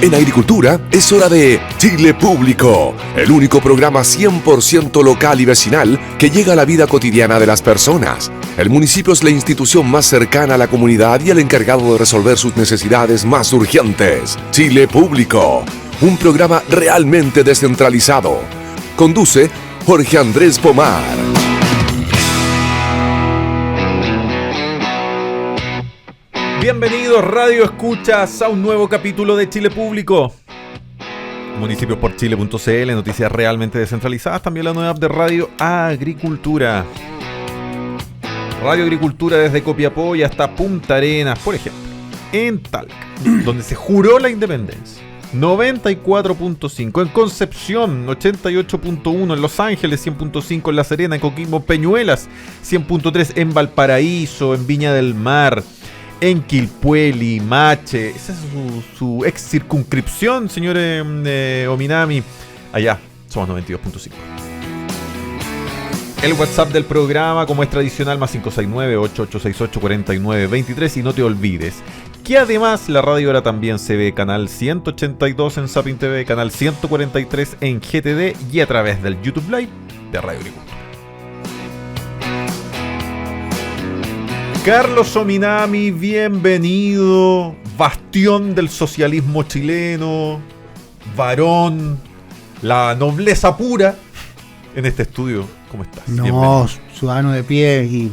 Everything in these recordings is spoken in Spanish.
En agricultura es hora de Chile Público, el único programa 100% local y vecinal que llega a la vida cotidiana de las personas. El municipio es la institución más cercana a la comunidad y el encargado de resolver sus necesidades más urgentes. Chile Público, un programa realmente descentralizado. Conduce Jorge Andrés Pomar. Bienvenidos Radio Escuchas a un nuevo capítulo de Chile Público. Municipios-por-chile.cl, noticias realmente descentralizadas. También la nueva app de Radio Agricultura. Radio Agricultura desde Copiapó y hasta Punta Arenas, por ejemplo. En Talca, donde se juró la independencia. 94.5 en Concepción, 88.1 en Los Ángeles, 100.5 en La Serena, en Coquimbo, Peñuelas, 100.3 en Valparaíso, en Viña del Mar, en Quilpué, Limache. Esa es su ex circunscripción, señores Ominami. Allá somos 92.5. El WhatsApp del programa, como es tradicional, más 569-8868-4923. Y no te olvides que además la radio ahora también se ve canal 182 en Zapping TV, canal 143 en GTD y a través del YouTube Live de Radio Agricultura. Carlos Ominami, bienvenido, bastión del socialismo chileno, varón, la nobleza pura en este estudio. ¿Cómo estás? No, bienvenido. Ciudadano de pie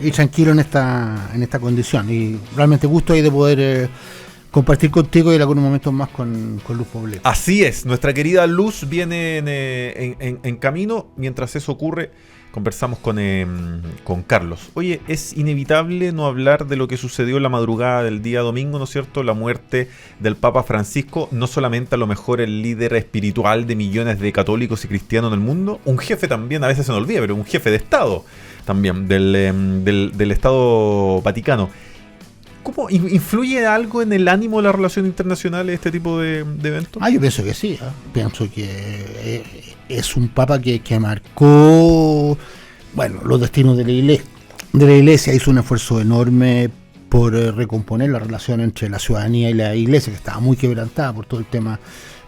y tranquilo en esta condición. Y realmente gusto ahí de poder compartir contigo y en algunos momentos más con Luz Poblete. Así es, nuestra querida Luz viene en camino. Mientras eso ocurre, conversamos con Carlos. Oye, es inevitable no hablar de lo que sucedió en la madrugada del día domingo, ¿no es cierto? La muerte del Papa Francisco, no solamente a lo mejor el líder espiritual de millones de católicos y cristianos en el mundo, un jefe también, a veces se nos olvida, pero un jefe de Estado también, del Estado Vaticano. ¿Cómo influye algo en el ánimo de las relaciones internacionales este tipo de eventos? Yo pienso que sí, pienso que es un papa que marcó, bueno, los destinos de la iglesia. Hizo un esfuerzo enorme por recomponer la relación entre la ciudadanía y la iglesia, que estaba muy quebrantada por todo el tema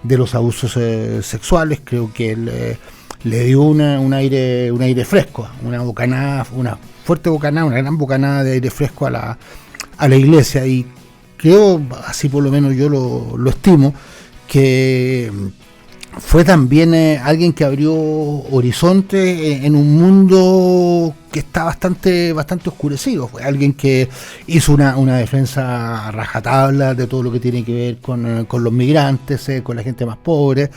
de los abusos sexuales. Creo que él le dio un aire fresco, una fuerte bocanada, una gran bocanada de aire fresco a la iglesia, y creo, así por lo menos yo lo estimo, que fue también alguien que abrió horizontes en un mundo que está bastante oscurecido. Fue alguien que hizo una defensa a rajatabla de todo lo que tiene que ver con los migrantes, con la gente más pobre.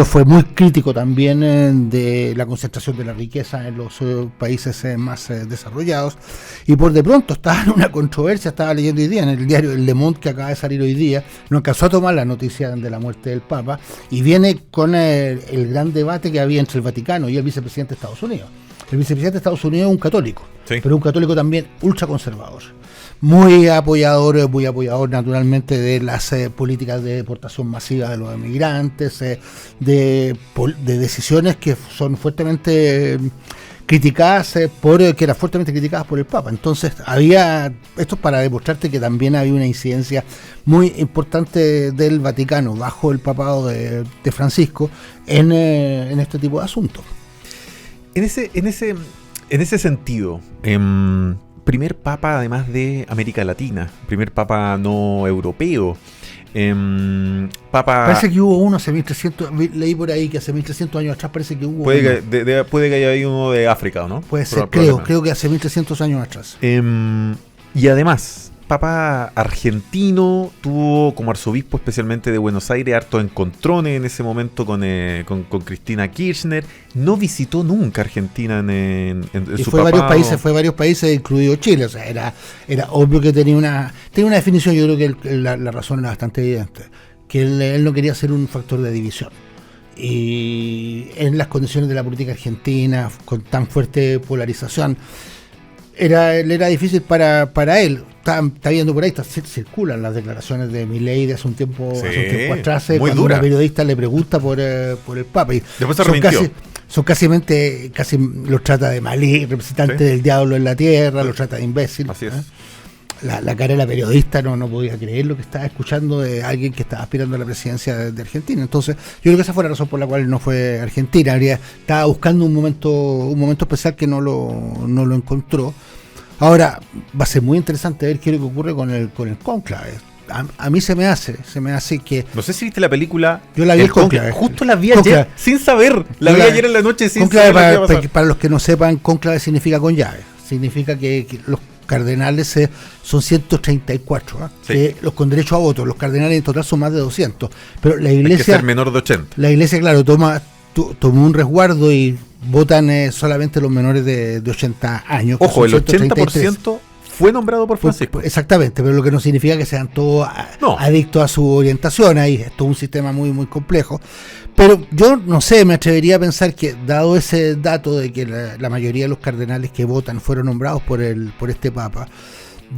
Fue muy crítico también de la concentración de la riqueza en los países más desarrollados, y por de pronto estaba en una controversia. Estaba leyendo hoy día en el diario Le Monde, que acaba de salir hoy día, no alcanzó a tomar la noticia de la muerte del Papa, y viene con el gran debate que había entre el Vaticano y el vicepresidente de Estados Unidos. El vicepresidente de Estados Unidos es un católico, sí, pero un católico también ultraconservador. Muy apoyador naturalmente de las políticas de deportación masiva de los emigrantes, de decisiones que son fuertemente criticadas que eran fuertemente criticadas por el Papa. Entonces esto es para demostrarte que también había una incidencia muy importante del Vaticano bajo el papado de Francisco en este tipo de asuntos. En ese sentido, primer papa además de América Latina, primer papa no europeo, papa... Parece que hubo uno hace 1300, leí por ahí que hace 1300 años atrás parece que hubo puede que haya habido uno de África, ¿no? Puede ser, creo que hace 1300 años atrás. Y además, papa argentino, tuvo como arzobispo especialmente de Buenos Aires hartos encontrones en ese momento con Cristina Kirchner. No visitó nunca Argentina en y su fue papado. varios países, incluido Chile. O sea, era obvio que tenía una definición. Yo creo que la razón era bastante evidente, que él no quería ser un factor de división. Y en las condiciones de la política argentina, con tan fuerte polarización, era difícil para él. Está viendo por ahí, circulan las declaraciones de Milei de hace un tiempo atrás, cuando una periodista le pregunta por el Papa. Y después se arrepintió. Casi los trata de malí, representante del diablo en la tierra, los trata de imbécil. Así es. la cara de la periodista no podía creer lo que estaba escuchando de alguien que estaba aspirando a la presidencia de Argentina. Entonces, yo creo que esa fue la razón por la cual no fue a Argentina. Estaba buscando un momento especial que no lo encontró. Ahora, va a ser muy interesante ver qué es lo que ocurre con el cónclave. A mí se me hace que... No sé si viste la película. Yo la vi el cónclave. Justo la vi ayer, sin saber. La vi ayer en la noche sin saber. Cónclave, para los que no sepan, cónclave significa con llave. Significa que los cardenales son 134, sí. Con derecho a voto. Los cardenales en total son más de 200. Pero la iglesia... Hay que ser menor de 80. La iglesia, claro, tomó un resguardo y votan solamente los menores de 80 años. Ojo, el 80% fue nombrado por Francisco. Exactamente, pero lo que no significa que sean todos adictos a su orientación. Ahí es todo un sistema muy, muy complejo. Pero yo no sé, me atrevería a pensar que, dado ese dato de que la mayoría de los cardenales que votan fueron nombrados por este Papa,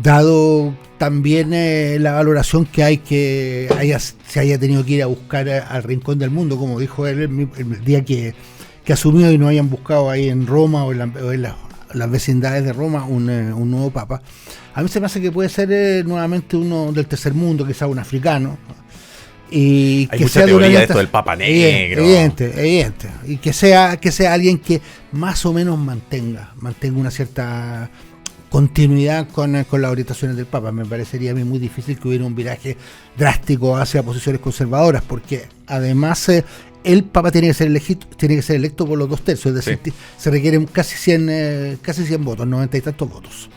dado también la valoración que hay se haya tenido que ir a buscar al rincón del mundo, como dijo él el día que asumió, y no hayan buscado ahí en Roma o en las vecindades de Roma un nuevo Papa, a mí se me hace que puede ser nuevamente uno del tercer mundo, quizá un africano. Y hay que mucha sea teoría de esto del Papa Negro. Evidente. Y que sea alguien que más o menos mantenga una cierta continuidad con las orientaciones del Papa. Me parecería a mí muy difícil que hubiera un viraje drástico hacia posiciones conservadoras, porque además el Papa tiene que ser electo por los 2/3, es decir, sí. Se requieren casi 100 votos, 90 y tantos votos.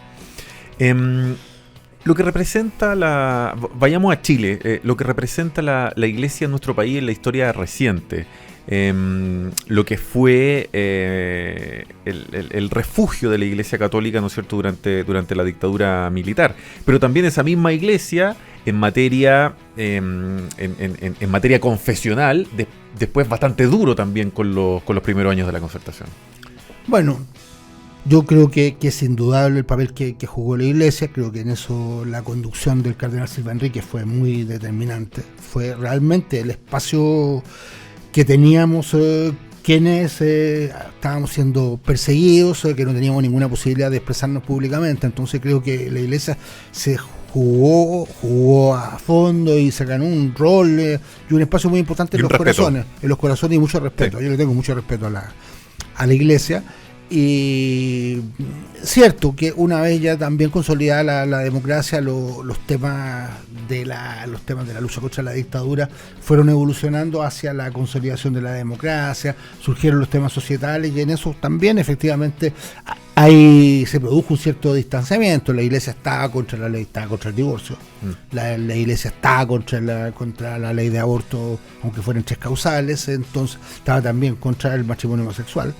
Lo que representa vayamos a Chile, lo que representa la iglesia en nuestro país en la historia reciente, lo que fue el refugio de la iglesia católica, ¿no es cierto?, durante la dictadura militar, pero también esa misma iglesia en materia confesional, después bastante duro también con los primeros años de la Concertación. Bueno, yo creo que es indudable el papel que jugó la iglesia. Creo que en eso la conducción del cardenal Silva Enríquez fue muy determinante. Fue realmente el espacio que teníamos quienes estábamos siendo perseguidos, que no teníamos ninguna posibilidad de expresarnos públicamente. Entonces creo que la iglesia se jugó a fondo y se ganó un rol y un espacio muy importante en los corazones y mucho respeto. Sí. Yo le tengo mucho respeto a la iglesia. Y cierto que una vez ya también consolidada la democracia, los temas de la lucha contra la dictadura fueron evolucionando hacia la consolidación de la democracia, surgieron los temas societales, y en eso también efectivamente se produjo un cierto distanciamiento. La iglesia estaba contra la ley, estaba contra el divorcio, la iglesia estaba contra la ley de aborto, aunque fueran 3 causales, entonces estaba también contra el matrimonio homosexual.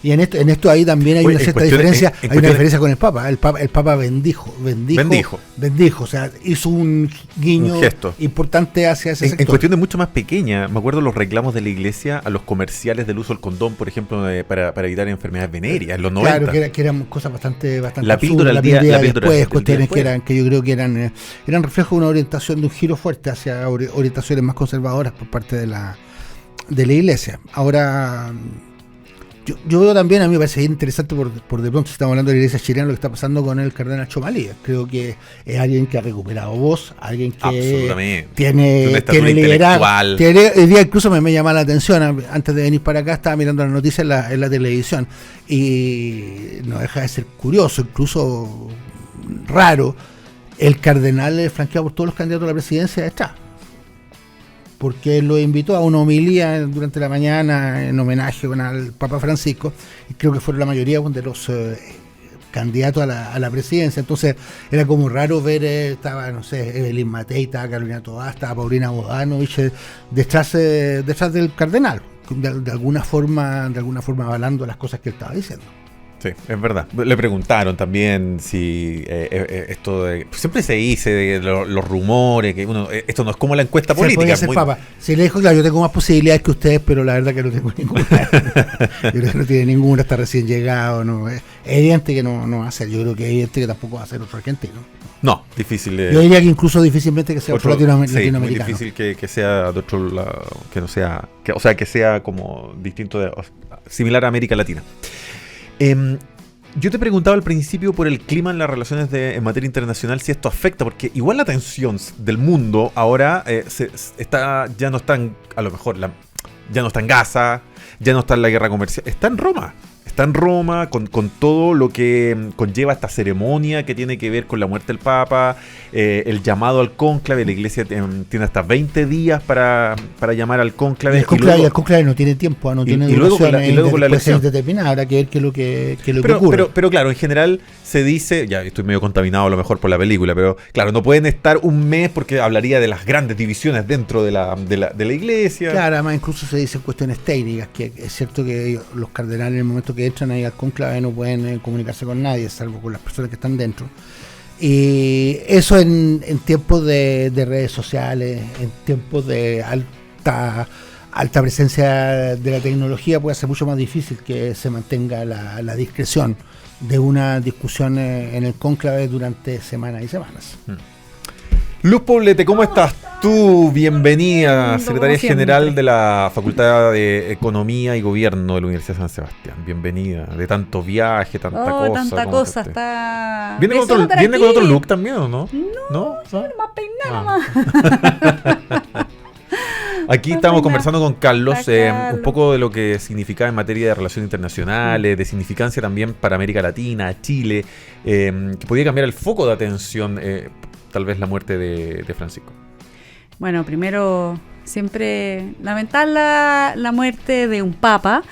Y en esto ahí también hay una cierta diferencia, hay una diferencia con el Papa. El Papa bendijo, o sea, hizo un guiño, un gesto importante hacia ese sector. En cuestiones mucho más pequeñas, me acuerdo los reclamos de la iglesia a los comerciales del uso del condón, por ejemplo, para evitar enfermedades venéreas en los 90. Claro, que eran cosas bastante la píldora al día después, cuestiones que yo creo que eran reflejo de una orientación, de un giro fuerte hacia orientaciones más conservadoras por parte de la iglesia. Ahora, yo veo también, a mí me parece interesante por de pronto, si estamos hablando de la iglesia chilena, lo que está pasando con el cardenal Chomalí. Creo que es alguien que ha recuperado voz, alguien que tiene liderazgo. El día incluso me llama la atención, antes de venir para acá estaba mirando las noticias en la televisión, y no deja de ser curioso, incluso raro, el cardenal flanqueado por todos los candidatos a la presidencia está, porque lo invitó a una homilía durante la mañana en homenaje al Papa Francisco, y creo que fueron la mayoría de los candidatos a la presidencia. Entonces era como raro ver, estaba, no sé, Evelyn Matei, estaba Carolina Toá, estaba Paulina Bodanovich detrás del cardenal, de alguna forma avalando las cosas que él estaba diciendo. Sí, es verdad. Le preguntaron también si esto de... Siempre se dice de los rumores, que esto no es como la encuesta política. Si le dijo, claro, yo tengo más posibilidades que ustedes, pero la verdad que no tengo ninguna. Yo creo que no tiene ninguna, está recién llegado. No, es evidente que no va a ser. Yo creo que es evidente que tampoco va a ser otro argentino. No, difícil de... Yo diría que incluso difícilmente que sea otro latinoamericano. Muy difícil que sea de otro lado, que no sea... que sea como distinto, similar a América Latina. Yo te preguntaba al principio por el clima en las relaciones en materia internacional, si esto afecta, porque igual la tensión del mundo ahora ya no está a lo mejor, ya no está en Gaza, ya no está en la guerra comercial, está en Roma. Está en Roma con todo lo que conlleva esta ceremonia que tiene que ver con la muerte del Papa, el llamado al cónclave. La Iglesia tiene hasta 20 días para llamar al cónclave. El cónclave no tiene tiempo, no tiene duración, y luego con la elección determinada, habrá que ver qué es lo que ocurre. Pero claro, en general se dice, ya estoy medio contaminado a lo mejor por la película, pero claro, no pueden estar un mes porque hablaría de las grandes divisiones dentro de la Iglesia. Claro, además incluso se dicen cuestiones técnicas, que es cierto que los cardenales en el momento que entran ahí al cónclave no pueden comunicarse con nadie, salvo con las personas que están dentro. Y eso en tiempos de redes sociales, en tiempos de alta presencia de la tecnología, puede ser mucho más difícil que se mantenga la discreción de una discusión en el cónclave durante semanas y semanas. Luz Poblete, ¿cómo estás tú? Bienvenida, secretaria general de la Facultad de Economía y Gobierno de la Universidad de San Sebastián. Bienvenida, de tanto viaje, tanta cosa. Tanta cosa, está... ¿Viene con otro look también o no? No, más peinada más. Aquí estamos conversando con Carlos un poco de lo que significaba en materia de relaciones internacionales, de significancia también para América Latina, Chile, que podía cambiar el foco de atención, tal vez la muerte de Francisco. Bueno, primero, siempre lamentar la muerte de un papa,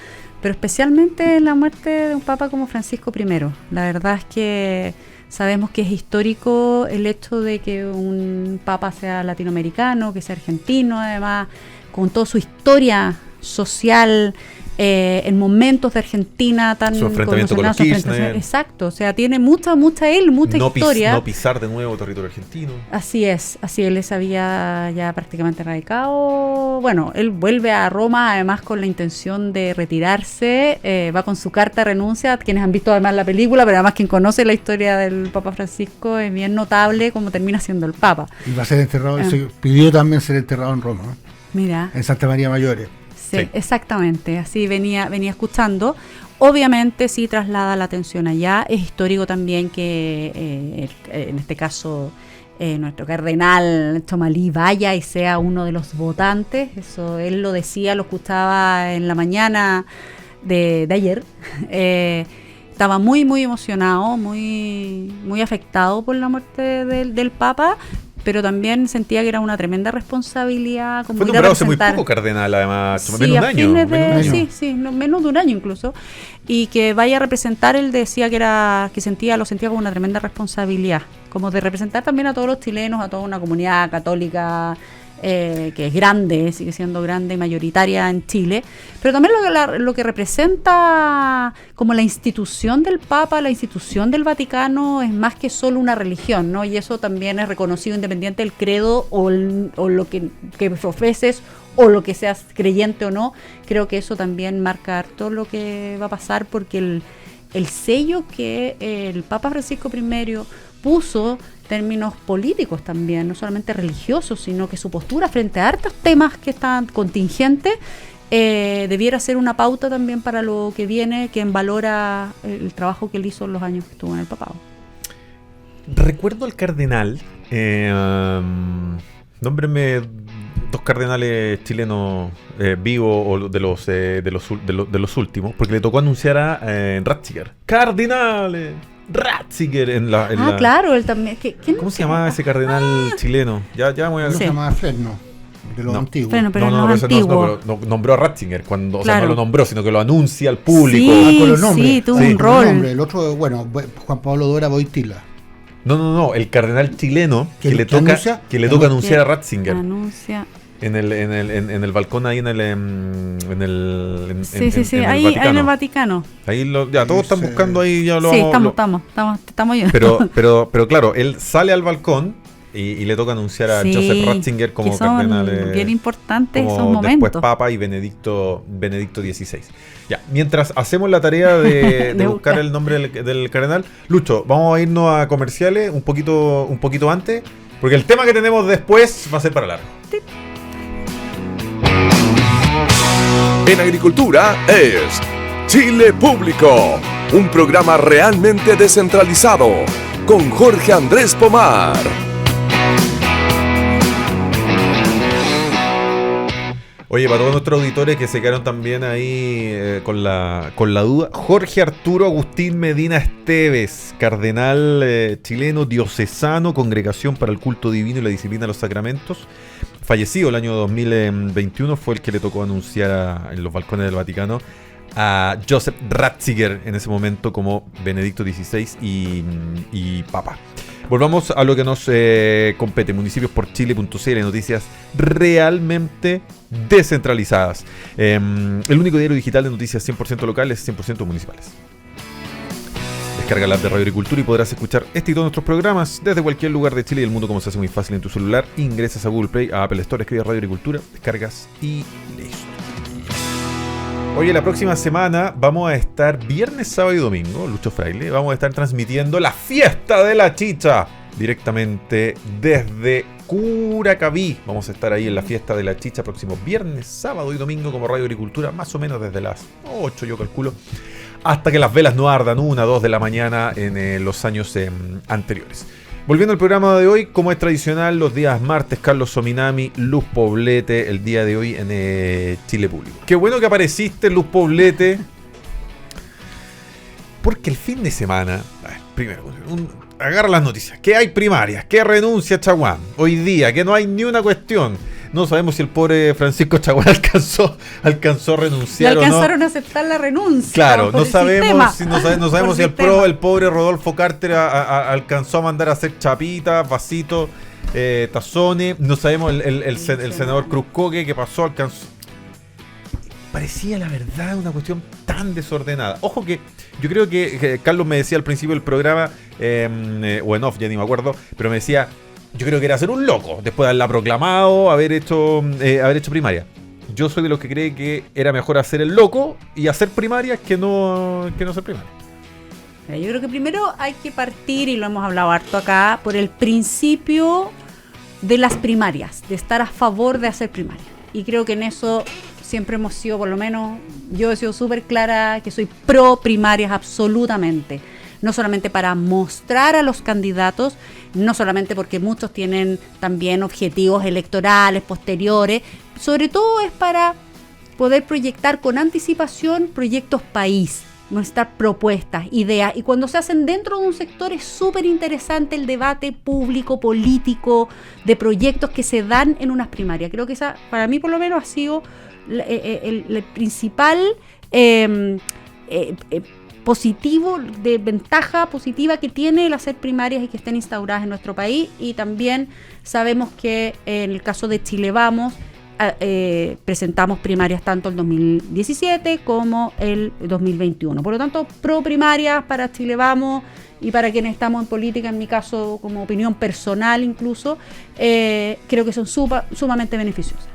pero especialmente la muerte de un papa como Francisco I. La verdad es que sabemos que es histórico el hecho de que un papa sea latinoamericano, que sea argentino, además, con toda su historia social, en momentos de Argentina tan su enfrentamiento con los Kirchner. Exacto, o sea, tiene mucha historia. No pisar de nuevo territorio argentino. Así es, él se había ya prácticamente radicado. Bueno, él vuelve a Roma además con la intención de retirarse, va con su carta de renuncia. Quienes han visto además la película, pero además quien conoce la historia del Papa Francisco, es bien notable cómo termina siendo el Papa. Y va a ser enterrado, se pidió también ser enterrado en Roma, ¿no? Mira. En Santa María Maggiore. Sí, exactamente, así venía escuchando. Obviamente sí traslada la atención allá. Es histórico también que en este caso nuestro cardenal Tomalí vaya y sea uno de los votantes. Eso él lo decía, lo escuchaba en la mañana de ayer. Estaba muy emocionado, muy afectado por la muerte del Papa, pero también sentía que era una tremenda responsabilidad. Como fue nombrado hace muy poco cardenal, además, sí, menos de un año. Sí, menos de un año incluso. Y que vaya a representar, él decía lo sentía como una tremenda responsabilidad, como de representar también a todos los chilenos, a toda una comunidad católica, que es grande, sigue siendo grande y mayoritaria en Chile, pero también lo que representa como la institución del Papa, la institución del Vaticano, es más que solo una religión, ¿no? Y eso también es reconocido independiente del credo o lo que profeses o lo que seas creyente o no. Creo que eso también marca harto lo que va a pasar, porque el sello que el Papa Francisco I puso, términos políticos también, no solamente religiosos, sino que su postura frente a hartos temas que están contingentes, debiera ser una pauta también para lo que viene, quien valora el trabajo que él hizo en los años que estuvo en el papado. Recuerdo al cardenal, nómbreme dos cardenales chilenos vivos o de los últimos, porque le tocó anunciar a Ratzinger. ¡Cardenales! Ratzinger claro, él también. ¿Cómo se llamaba ese cardenal chileno? Ya voy a... Se llamaba Fresno, de los antiguos. No, nombró a Ratzinger, o sea, no lo nombró, sino que lo anuncia al público. Sí, con los nombres. Sí, tuvo un rol. El otro, Juan Pablo Dora Boitila. No, el cardenal chileno que le toca anunciar a Ratzinger. En el balcón ahí en el ahí Vaticano. En el Vaticano. Ahí todos están buscando ahí, ya lo estamos yendo. Pero claro, él sale al balcón y le toca anunciar a Joseph Ratzinger como cardenal, bien importantes esos como momentos. Después Papa y Benedicto XVI. Ya, mientras hacemos la tarea de buscar el nombre del cardenal, Lucho, vamos a irnos a comerciales un poquito antes, porque el tema que tenemos después va a ser para largo. En agricultura es Chile Público. un programa realmente descentralizado, con Jorge Andrés Pomar. Oye, para todos nuestros auditores que se quedaron también ahí con la duda, Jorge Arturo Agustín Medina Esteves, cardenal chileno, diocesano, Congregación para el Culto Divino y la Disciplina de los Sacramentos, fallecido el año 2021, fue el que le tocó anunciar en los balcones del Vaticano a Joseph Ratzinger en ese momento como Benedicto XVI y Papa. Volvamos a lo que nos compete, municipios-por-chile.cl, noticias realmente descentralizadas. El único diario digital de noticias 100% locales, 100% municipales. Descarga la app de Radio Agricultura y podrás escuchar este y todos nuestros programas desde cualquier lugar de Chile y del mundo, como se hace muy fácil en tu celular. Ingresas a Google Play, a Apple Store, escribes Radio Agricultura, descargas y listo. Oye, la próxima semana vamos a estar viernes, sábado y domingo, Lucho Fraile, vamos a estar transmitiendo la fiesta de la chicha directamente desde Curacaví. Vamos a estar ahí en la fiesta de la chicha próximo viernes, sábado y domingo como Radio Agricultura, más o menos desde las 8 yo calculo, hasta que las velas no ardan 1, 2 de la mañana en los años anteriores. Volviendo al programa de hoy, como es tradicional, los días martes, Carlos Sominami, Luz Poblete, el día de hoy en Chile Público. Qué bueno que apareciste, Luz Poblete, porque el fin de semana, primero, agarra las noticias, que hay primarias, que renuncia Chaguán, hoy día, que no hay ni una cuestión. No sabemos si el pobre Francisco Chaguán alcanzó a renunciar o no. Alcanzaron a aceptar la renuncia. Claro, no sabemos si el pobre Rodolfo Carter alcanzó a mandar a hacer chapitas, vasitos, tazones. No sabemos el senador Cruzcoque que pasó, alcanzó. Parecía, la verdad, una cuestión tan desordenada. Ojo que yo creo que Carlos me decía al principio del programa, o en off, ya ni me acuerdo, pero me decía... Yo creo que era ser un loco, después de haberla proclamado, haber hecho primaria. Yo soy de los que cree que era mejor hacer el loco y hacer primarias que no hacer primaria. Yo creo que primero hay que partir, y lo hemos hablado harto acá, por el principio de las primarias, de estar a favor de hacer primaria. Y creo que en eso siempre hemos sido, por lo menos, yo he sido súper clara que soy pro primarias absolutamente. No solamente para mostrar a los candidatos, no solamente porque muchos tienen también objetivos electorales posteriores, sobre todo es para poder proyectar con anticipación proyectos país, mostrar propuestas, ideas, y cuando se hacen dentro de un sector es súper interesante el debate público, político, de proyectos que se dan en unas primarias. Creo que esa, para mí por lo menos, ha sido el principal positivo, de ventaja positiva que tiene el hacer primarias y que estén instauradas en nuestro país. Y también sabemos que en el caso de Chile Vamos, presentamos primarias tanto el 2017 como el 2021. Por lo tanto, pro primarias para Chile Vamos y para quienes estamos en política, en mi caso como opinión personal incluso, creo que son sumamente beneficiosas.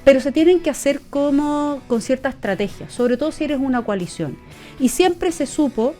Pero se tienen que hacer con cierta estrategia, sobre todo si eres una coalición. Y siempre se supo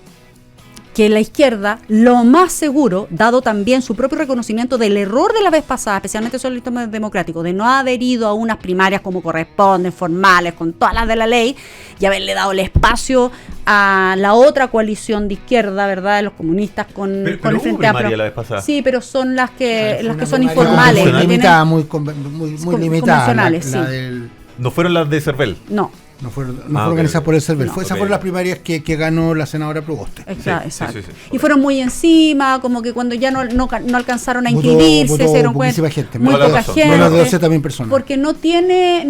que la izquierda, lo más seguro, dado también su propio reconocimiento del error de la vez pasada, especialmente sobre el sistema democrático, de no haber adherido a unas primarias como corresponden, formales, con todas las de la ley, y haberle dado el espacio a la otra coalición de izquierda, ¿verdad?, de los comunistas con el Frente Amplio. La vez pasada. Sí, pero son las que son informales. Muy limitada, muy limitada. Convencionales, la sí. ¿No fueron las de Cervel? No. No fueron organizadas por el CERVEL. Esas fueron las primarias que ganó la senadora Proboste. Exacto. Sí. Y fueron muy encima, como que cuando ya no alcanzaron a inscribirse, se dieron cuenta. Muy poca gente. Bueno, debe ser también personas. Porque no tiene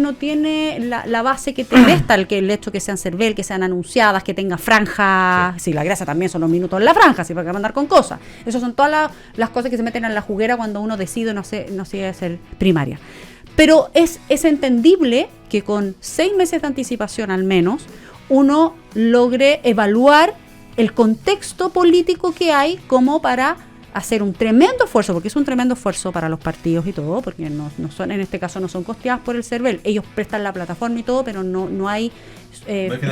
la base que te resta el hecho que sean CERVEL, que sean anunciadas, que tenga franja. Sí, la gracia también son los minutos en la franja, si para qué mandar con cosas. Esas son todas las cosas que se meten en la juguera cuando uno decide no sigue hacer primaria. Pero es entendible que con 6 meses de anticipación al menos uno logre evaluar el contexto político que hay como para hacer un tremendo esfuerzo, porque es un tremendo esfuerzo para los partidos y todo, porque no son, en este caso no son costeadas por el CERVEL, ellos prestan la plataforma y todo, pero no hay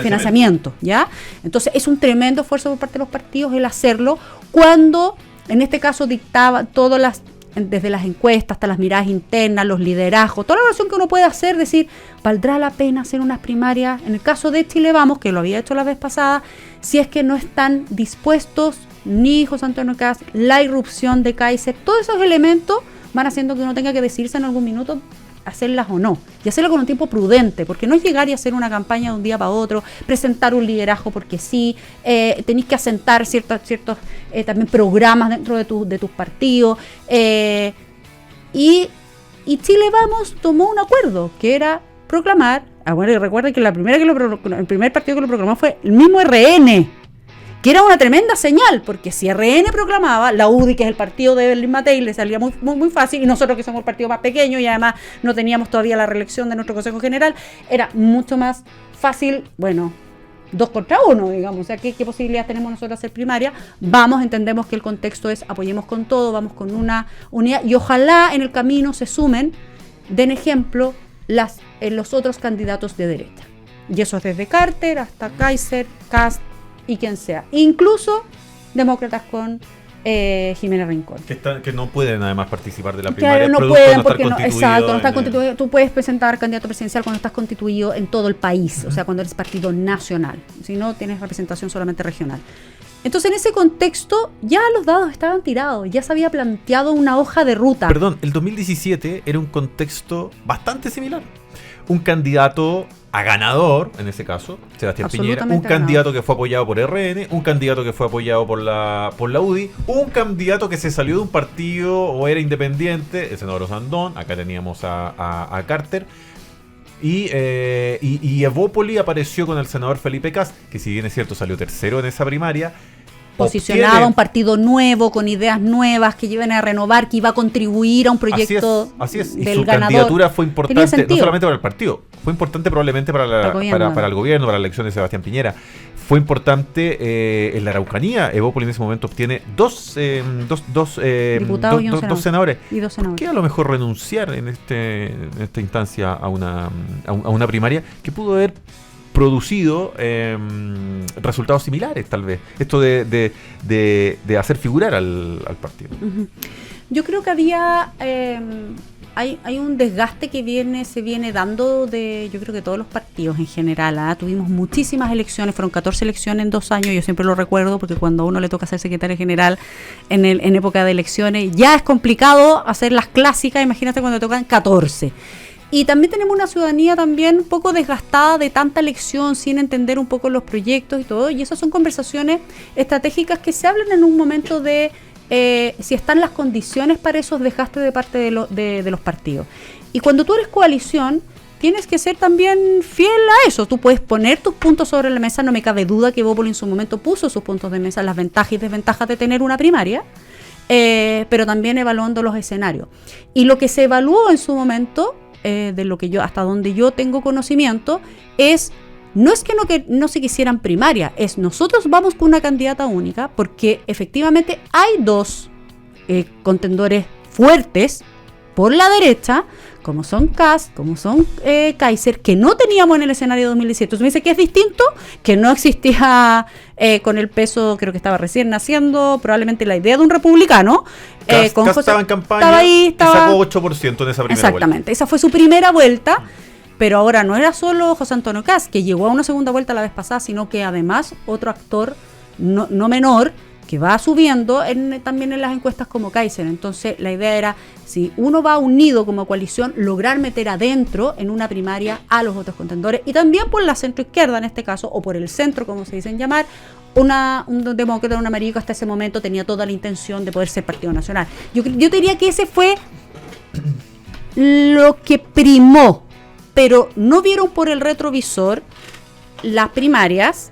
financiamiento, ¿ya? Entonces es un tremendo esfuerzo por parte de los partidos el hacerlo cuando, en este caso, dictaba todas las, desde las encuestas hasta las miradas internas, los liderazgos, toda la evaluación que uno puede hacer, decir, ¿valdrá la pena hacer unas primarias? En el caso de Chile Vamos, que lo había hecho la vez pasada, si es que no están dispuestos ni José Antonio Kast, la irrupción de Kaiser, todos esos elementos van haciendo que uno tenga que decidirse en algún minuto hacerlas o no, y hacerlo con un tiempo prudente, porque no es llegar y hacer una campaña de un día para otro, presentar un liderazgo porque sí, tenéis que asentar ciertos también programas dentro de tus partidos, y Chile Vamos tomó un acuerdo, que era proclamar, bueno, y recuerden que el primer partido que lo proclamó fue el mismo RN, que era una tremenda señal, porque si RN proclamaba, la UDI, que es el partido de Berlín Matei, le salía muy, muy, muy fácil, y nosotros que somos el partido más pequeño y además no teníamos todavía la reelección de nuestro Consejo General, era mucho más fácil, 2 contra 1, digamos, o sea, ¿qué posibilidades tenemos nosotros de hacer primaria? Entendemos que el contexto es apoyemos con todo, vamos con una unidad, y ojalá en el camino se sumen, den ejemplo, los otros candidatos de derecha. Y eso es desde Carter hasta Kaiser, Kast, y quien sea, incluso demócratas con Jimena Rincón. Que no pueden además participar de la primaria. Claro, no pueden porque no están constituidos. Tú puedes presentar candidato presidencial cuando estás constituido en todo el país, o sea, cuando eres partido nacional, si no tienes representación solamente regional. Entonces, en ese contexto, ya los dados estaban tirados, ya se había planteado una hoja de ruta. Perdón, el 2017 era un contexto bastante similar. Un candidato a ganador, en ese caso, Sebastián Piñera, un candidato que fue apoyado por RN, un candidato que fue apoyado por la UDI, un candidato que se salió de un partido o era independiente, el senador Osandón, acá teníamos a Carter, y Evópoli apareció con el senador Felipe Kast, que si bien es cierto salió tercero en esa primaria, posicionaba un partido nuevo, con ideas nuevas que lleven a renovar, que iba a contribuir a un proyecto así es. Del y su ganador. Candidatura fue importante, no solamente para el partido, fue importante probablemente para el gobierno, para la elección de Sebastián Piñera. Fue importante en la Araucanía. Evópoli en ese momento obtiene dos diputados y dos senadores. Y 2 senadores. ¿Por qué a lo mejor renunciar en esta instancia a una primaria que pudo haber producido resultados similares, tal vez? Esto de hacer figurar al partido. Uh-huh. Yo creo que había hay un desgaste que se viene dando yo creo que todos los partidos en general. Tuvimos muchísimas elecciones, fueron 14 elecciones en 2 años, yo siempre lo recuerdo porque cuando a uno le toca ser secretario general en época de elecciones ya es complicado hacer las clásicas, imagínate cuando te tocan 14. Y también tenemos una ciudadanía también un poco desgastada de tanta elección, sin entender un poco los proyectos y todo. Y esas son conversaciones estratégicas que se hablan en un momento de si están las condiciones para esos desgastes de parte de los partidos. Y cuando tú eres coalición, tienes que ser también fiel a eso. Tú puedes poner tus puntos sobre la mesa. No me cabe duda que Evópoli en su momento puso sus puntos de mesa, las ventajas y desventajas de tener una primaria. Pero también evaluando los escenarios. Y lo que se evaluó en su momento, de lo que hasta donde yo tengo conocimiento, no es que no se quisieran primaria, es nosotros vamos con una candidata única, porque efectivamente hay 2 contendores fuertes por la derecha, como son Kast, como son Kaiser, que no teníamos en el escenario de 2017. Entonces me dice que es distinto, que no existía con el peso, creo que estaba recién naciendo, probablemente la idea de un republicano. Kast estaba en campaña y sacó 8% en esa primera vuelta. Exactamente, esa fue su primera vuelta, pero ahora no era solo José Antonio Kast, que llegó a una segunda vuelta la vez pasada, sino que además otro actor no menor, que va subiendo también en las encuestas como Kaiser. Entonces la idea era, si uno va unido como coalición, lograr meter adentro en una primaria a los otros contendores, y también por la centroizquierda en este caso, o por el centro como se dicen llamar, un demócrata, un amarillo que hasta ese momento tenía toda la intención de poder ser partido nacional. Yo diría que ese fue lo que primó, pero no vieron por el retrovisor las primarias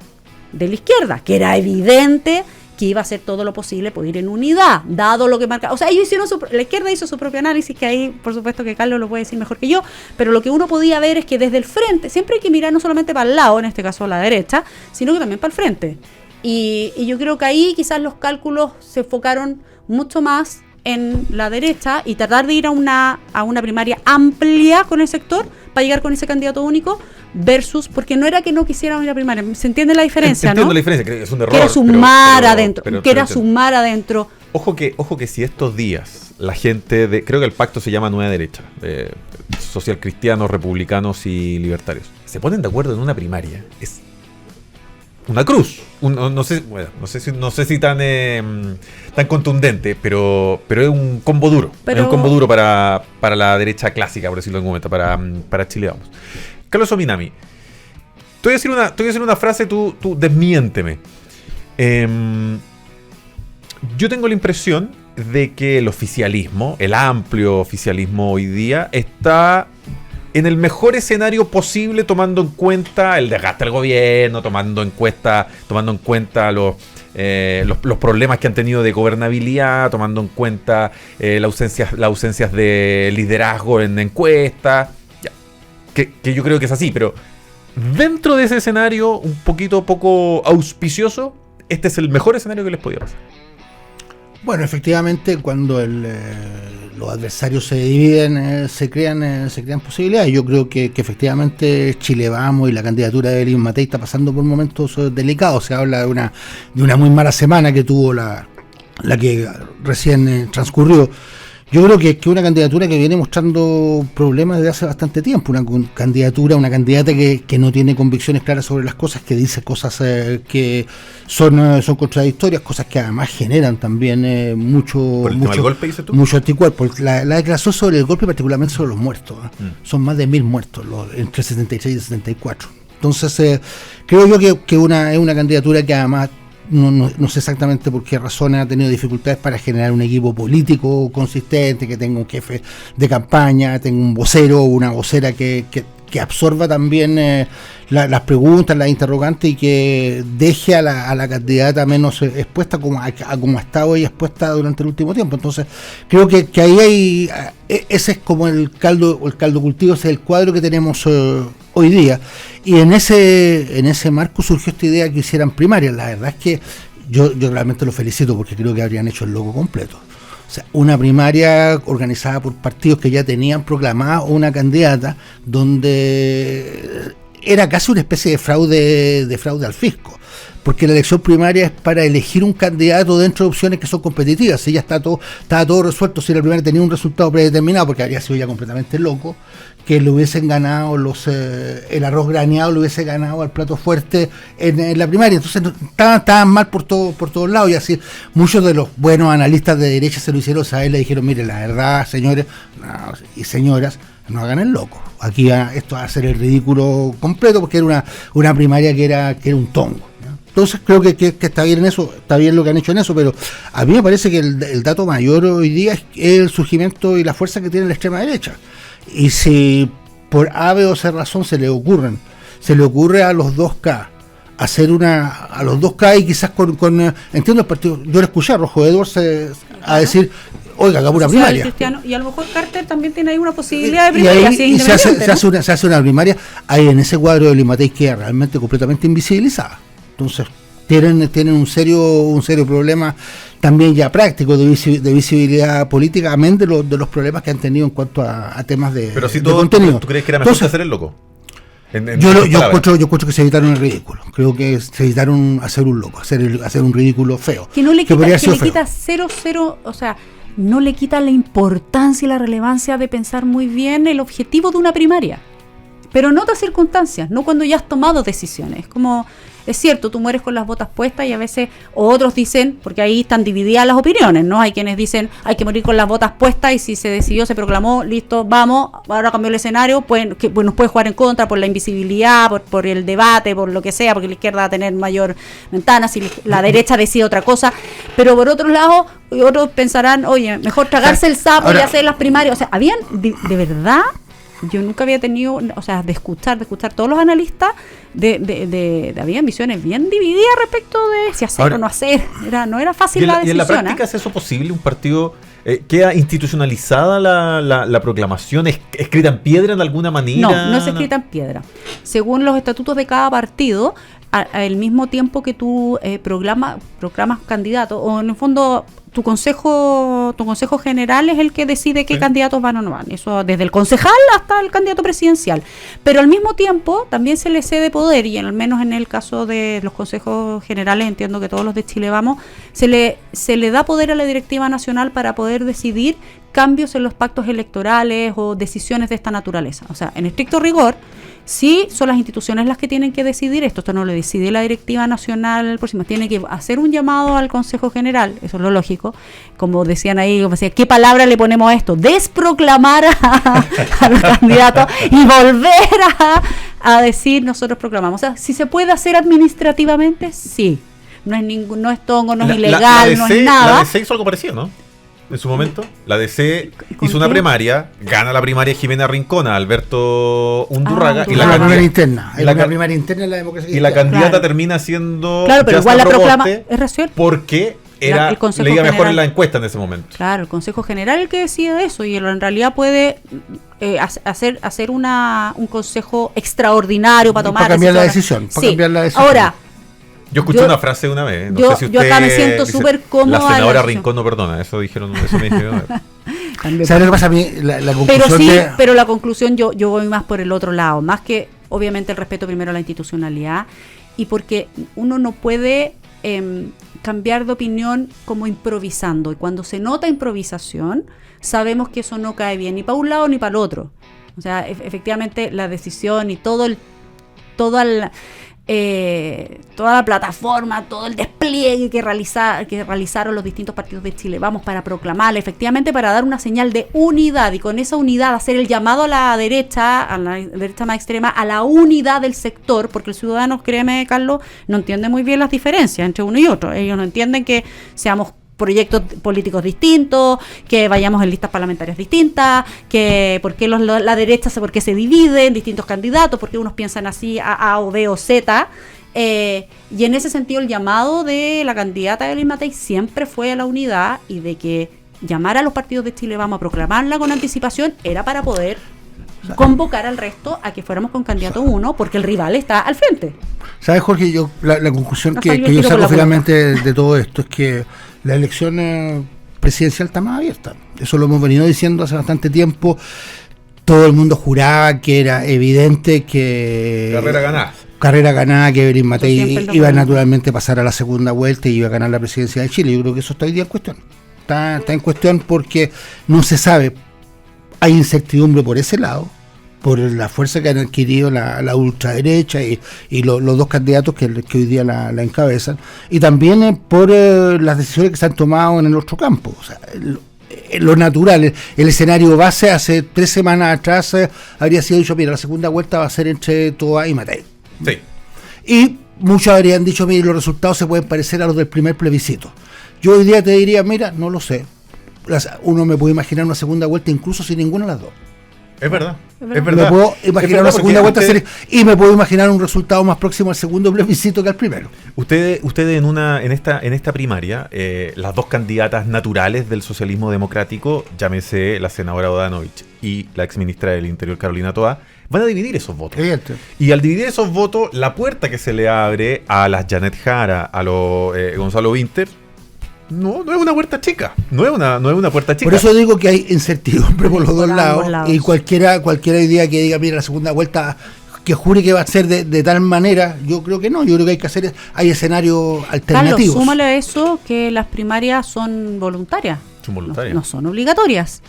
de la izquierda, que era evidente que iba a hacer todo lo posible por ir en unidad, dado lo que marca. O sea, ellos hicieron la izquierda hizo su propio análisis, que ahí, por supuesto, que Carlos lo puede decir mejor que yo, pero lo que uno podía ver es que desde el frente, siempre hay que mirar no solamente para el lado, en este caso a la derecha, sino que también para el frente. Y yo creo que ahí quizás los cálculos se enfocaron mucho más en la derecha y tratar de ir a una primaria amplia con el sector para llegar con ese candidato único, versus, porque no era que no quisieran ir a primaria, se entiende la diferencia, Entiendo ¿no? la diferencia, que es un error. Que era sumar pero adentro. Ojo que si estos días la gente creo que el pacto se llama Nueva Derecha, social cristianos, republicanos y libertarios, se ponen de acuerdo en una primaria, es una cruz. No sé si tan contundente, pero es un combo duro. Es un combo duro para la derecha clásica, por decirlo en algún momento, para Chile Vamos. Carlos Ominami, te voy a decir una frase, tú desmiénteme. Yo tengo la impresión de que el oficialismo, el amplio oficialismo hoy día, está en el mejor escenario posible, tomando en cuenta el desgaste del gobierno, tomando en cuenta los problemas que han tenido de gobernabilidad, tomando en cuenta las ausencias de liderazgo en encuestas, que yo creo que es así, pero dentro de ese escenario un poco auspicioso, este es el mejor escenario que les podía pasar. Bueno, efectivamente, cuando los adversarios se dividen, se crean posibilidades. Yo creo que efectivamente Chile Vamos y la candidatura de Elías Matei está pasando por momentos delicados. Se habla de una muy mala semana que tuvo la que recién transcurrió. Yo creo que una candidatura que viene mostrando problemas desde hace bastante tiempo, una candidata que no tiene convicciones claras sobre las cosas, que dice cosas que son contradictorias, cosas que además generan también mucho golpe, dices tú, mucho anticuerpo. La declaración sobre el golpe, particularmente sobre los muertos, son más de 1000 muertos entre 76 y 74. Entonces creo yo que es una candidatura que además no sé exactamente por qué razones ha tenido dificultades para generar un equipo político consistente, que tenga un jefe de campaña, tenga un vocero o una vocera que absorba también las preguntas, las interrogantes, y que deje a la candidata menos expuesta como ha estado ella expuesta durante el último tiempo. Entonces creo que ahí ese es como el caldo cultivo, ese es el cuadro que tenemos hoy día, y en ese marco surgió esta idea que hicieran primarias. La verdad es que yo realmente lo felicito, porque creo que habrían hecho el loco completo. O sea, una primaria organizada por partidos que ya tenían proclamada una candidata, donde era casi una especie de fraude al fisco, porque la elección primaria es para elegir un candidato dentro de opciones que son competitivas. Si ya estaba todo resuelto, si la primaria tenía un resultado predeterminado, porque habría sido ya completamente loco que le hubiesen ganado el arroz graneado, le hubiese ganado al plato fuerte en la primaria. Entonces estaban mal por todos lados, y así muchos de los buenos analistas de derecha se lo hicieron saber, le dijeron: mire, la verdad, señores y señoras, no hagan el loco, aquí esto va a ser el ridículo completo, porque era una primaria que era un tongo. Entonces creo que está bien en eso, está bien lo que han hecho en eso, pero a mí me parece que el dato mayor hoy día es el surgimiento y la fuerza que tiene la extrema derecha. Y si por A, B o C razón se le ocurre a los 2K hacer a los 2K, y quizás con entiendo el partido, yo le escuché a Rojo Edwards a decir: oiga, hagamos una primaria. Y a lo mejor Carter también tiene ahí una posibilidad de primaria. Y se hace una primaria, ahí en ese cuadro de Elías Matei queda realmente completamente invisibilizada. Entonces tienen un serio problema también ya práctico de visibilidad política, amén de los problemas que han tenido en cuanto a temas de Pero si de contenido. ¿tú crees que era mejor hacer el loco? Yo encuentro que se evitaron el ridículo. Creo que se evitaron hacer un loco, hacer un ridículo feo. Que no le quita cero, o sea, no le quita la importancia y la relevancia de pensar muy bien el objetivo de una primaria. Pero en otras circunstancias, no cuando ya has tomado decisiones. Como, es cierto, tú mueres con las botas puestas, y a veces otros dicen, porque ahí están divididas las opiniones, ¿no? Hay quienes dicen hay que morir con las botas puestas, y si se decidió, se proclamó, listo, vamos, ahora cambió el escenario, pues nos puede jugar en contra por la invisibilidad, por el debate, por lo que sea, porque la izquierda va a tener mayor ventana, si la derecha decide otra cosa. Pero por otro lado, otros pensarán: oye, mejor tragarse el sapo y hacer las primarias. O sea, habían, de verdad, yo nunca había tenido, o sea, de escuchar todos los analistas, había visiones bien divididas respecto de si hacer o no hacer. No era fácil la decisión. ¿Y en la práctica es eso posible? ¿Un partido queda institucionalizada la proclamación? ¿Es escrita en piedra de alguna manera? No es escrita en piedra. Según los estatutos de cada partido, al mismo tiempo que tú proclamas candidato, o en el fondo tu consejo general es el que decide qué candidatos van o no van. Eso desde el concejal hasta el candidato presidencial. Pero al mismo tiempo también se le cede poder, y al menos en el caso de los consejos generales, entiendo que todos los de Chile Vamos, se le da poder a la directiva nacional para poder decidir cambios en los pactos electorales o decisiones de esta naturaleza. O sea, en estricto rigor, sí son las instituciones las que tienen que decidir esto. Esto no lo decide la directiva nacional próxima. Tiene que hacer un llamado al Consejo General, eso es lo lógico. Como decían ahí, como decía, ¿qué palabra le ponemos a esto? Desproclamar a los candidatos y volver a decir nosotros proclamamos. O sea, si se puede hacer administrativamente, sí. No es tongo, no es ilegal, no es nada. La DC hizo algo parecido, ¿no? En su momento, la DC hizo una primaria, gana la primaria Jimena Rincona, Alberto Undurraga, y la primaria interna. La primaria interna en la democracia. Y la candidata termina siendo. Claro, pero igual la proclama. Es racional. Porque leía mejor en la encuesta en ese momento. Claro, el Consejo General el que decide eso, y en realidad puede hacer un consejo extraordinario para tomar cambiar la decisión. Sí. Ahora. Yo escuché una frase una vez, no sé si usted... Yo acá me siento súper cómoda. La senadora Rincón no perdona, eso dijeron, eso me dijeron. ¿Sabes lo que pasa a mí? La conclusión pero la conclusión yo voy más por el otro lado, más que obviamente el respeto primero a la institucionalidad, y porque uno no puede cambiar de opinión como improvisando, y cuando se nota improvisación, sabemos que eso no cae bien ni para un lado ni para el otro. O sea, efectivamente la decisión y toda la plataforma, todo el despliegue que realizaron los distintos partidos de Chile, vamos, para proclamarla, efectivamente para dar una señal de unidad, y con esa unidad hacer el llamado a la derecha más extrema, a la unidad del sector, porque el ciudadano, créeme, Carlos, no entiende muy bien las diferencias entre uno y otro. Ellos no entienden que seamos proyectos políticos distintos, que vayamos en listas parlamentarias distintas, que por qué la derecha por qué se divide en distintos candidatos, por qué unos piensan así A o B o Z, y en ese sentido el llamado de la candidata Evelyn Matei siempre fue a la unidad, y de que llamar a los partidos de Chile Vamos a proclamarla con anticipación era para poder convocar al resto a que fuéramos con candidato uno, porque el rival está al frente. ¿Sabes, Jorge? Yo la conclusión que yo saco finalmente de todo esto es que la elección presidencial está más abierta. Eso lo hemos venido diciendo hace bastante tiempo. Todo el mundo juraba que era evidente que carrera ganada, que Evelyn Matei iba naturalmente a pasar a la segunda vuelta y iba a ganar la presidencia de Chile. Yo creo que eso está hoy día en cuestión. Está en cuestión porque no se sabe. Hay incertidumbre por ese lado, por la fuerza que han adquirido la ultraderecha y los dos candidatos que hoy día la encabezan, y también por las decisiones que se han tomado en el otro campo. O sea, lo natural, el escenario base hace 3 semanas atrás habría sido dicho, mira, la segunda vuelta va a ser entre Toa y Matei. Sí. Y muchos habrían dicho, mira, los resultados se pueden parecer a los del primer plebiscito. Yo hoy día te diría, mira, no lo sé. Uno me puede imaginar una segunda vuelta incluso sin ninguna de las dos. Es verdad. Me puedo imaginar una segunda vuelta y me puedo imaginar un resultado más próximo al segundo plebiscito que al primero. Ustedes en esta primaria, las dos candidatas naturales del socialismo democrático, llámese la senadora Bodanovich y la exministra del Interior Carolina Toa, van a dividir esos votos. Evidente. Y al dividir esos votos, la puerta que se le abre a las Janet Jara, a los Gonzalo Winter, no es una puerta chica. No es una puerta chica. Por eso digo que hay incertidumbre por los dos lados. Y cualquiera idea que diga, mira, la segunda vuelta, que jure que va a ser de tal manera, yo creo que no. Yo creo que hay escenarios alternativos. Carlos, súmale a eso que las primarias son voluntarias. Son voluntarias. No son obligatorias.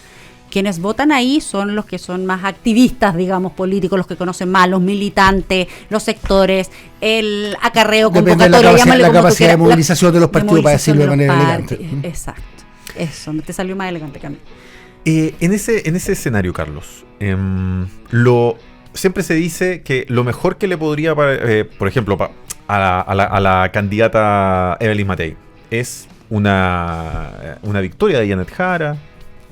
Quienes votan ahí son los que son más activistas, digamos, políticos, los que conocen más, los militantes, los sectores, el acarreo, convocatoria, la capacidad de movilización de los partidos, para decirlo de manera elegante. Exacto. Eso, te salió más elegante, Camilo. En ese escenario, Carlos, siempre se dice que lo mejor que le podría, por ejemplo, a la candidata Evelyn Matei es una victoria de Janet Jara,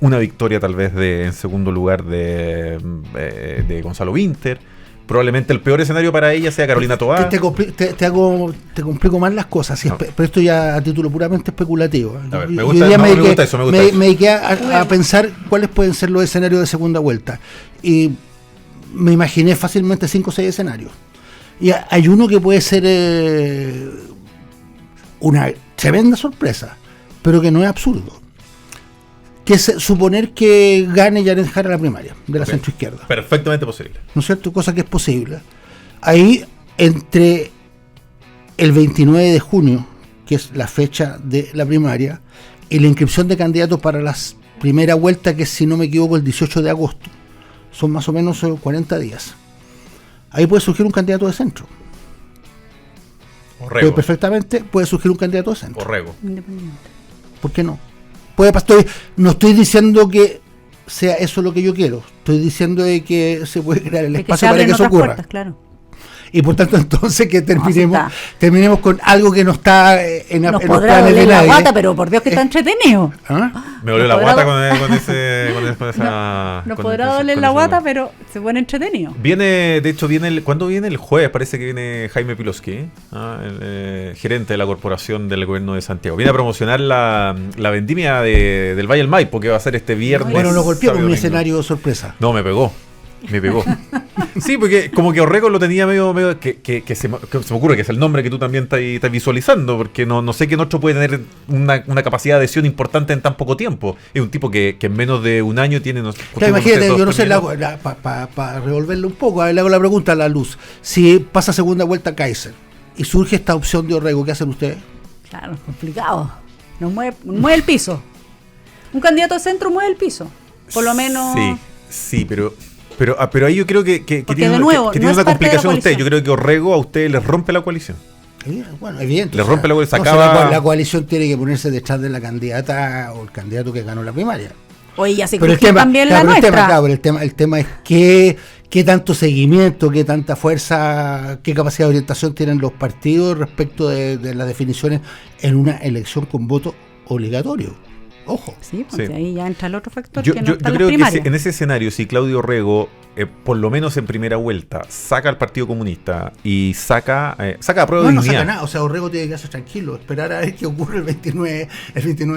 una victoria tal vez en segundo lugar de Gonzalo Winter. Probablemente el peor escenario para ella sea Carolina Toa. Te complico más las cosas, sí, pero esto ya a título puramente especulativo. Me gusta eso. Me dediqué a pensar cuáles pueden ser los escenarios de segunda vuelta. Y me imaginé fácilmente 5 o 6 escenarios. Y hay uno que puede ser una tremenda sorpresa, pero que no es absurdo. Que es suponer que gane Janet Jara la primaria de la centroizquierda. Perfectamente posible. ¿No es cierto? Cosa que es posible. Ahí, entre el 29 de junio, que es la fecha de la primaria, y la inscripción de candidatos para las primera vuelta, que si no me equivoco el 18 de agosto, son más o menos 40 días. Ahí puede surgir un candidato de centro. Orrego. Perfectamente puede surgir un candidato de centro. Orrego. Independiente. ¿Por qué no? No estoy diciendo que sea eso lo que yo quiero. Estoy diciendo de que se puede crear el De espacio se para abren que eso otras ocurra. puertas, claro. Y por tanto, entonces, que está. terminemos con algo que no está en Nos los podrá planes de doler la nadie. guata, pero por Dios que está entretenido. ¿Ah? Me dolió la Nos guata podrá- con esa. Nos con podrá ese- doler con la ese guata, nombre. pero se pone entretenido. De hecho, ¿cuándo viene el jueves? Parece que viene Jaime Pilosky, el gerente de la corporación del gobierno de Santiago. Viene a promocionar la vendimia del Valle del Maipo, que va a ser este viernes. Bueno, lo golpeó con sábado y mi domingo. escenario sorpresa. No, me pegó. Sí, porque como que Orrego lo tenía medio que se me ocurre que es el nombre que tú también estás visualizando, porque no sé quién otro puede tener una capacidad de adhesión importante en tan poco tiempo. Es un tipo que en menos de un año tiene... Claro, imagínate, yo no sé, para revolverlo un poco, a ver, le hago la pregunta a la luz. Si pasa segunda vuelta Kaiser y surge esta opción de Orrego, ¿qué hacen ustedes? Claro, complicado. Nos mueve el piso. Un candidato de centro mueve el piso. Por lo menos. Sí, pero ahí yo creo que Porque tiene, de nuevo, que no tiene es una parte de la complicación usted. coalición. Yo creo que Orrego a usted les rompe la coalición. Bueno, evidente. Le rompe la coalición, no, acaba- la coalición tiene que ponerse detrás de la candidata o el candidato que ganó la primaria. Oye, ya se Pero el crujió tema, también claro, la pero nuestra. el tema es qué tanto seguimiento, qué tanta fuerza, qué capacidad de orientación tienen los partidos respecto de las definiciones en una elección con voto obligatorio. Ojo. Sí, porque Sí. ahí ya entra el otro factor Yo que no está en las creo que primarias. en ese escenario, si Claudio Orrego, por lo menos en primera vuelta, saca al Partido Comunista y saca a prueba de No dignidad. saca nada, o sea, Orrego tiene que quedarse tranquilo, esperar a ver qué ocurre el 29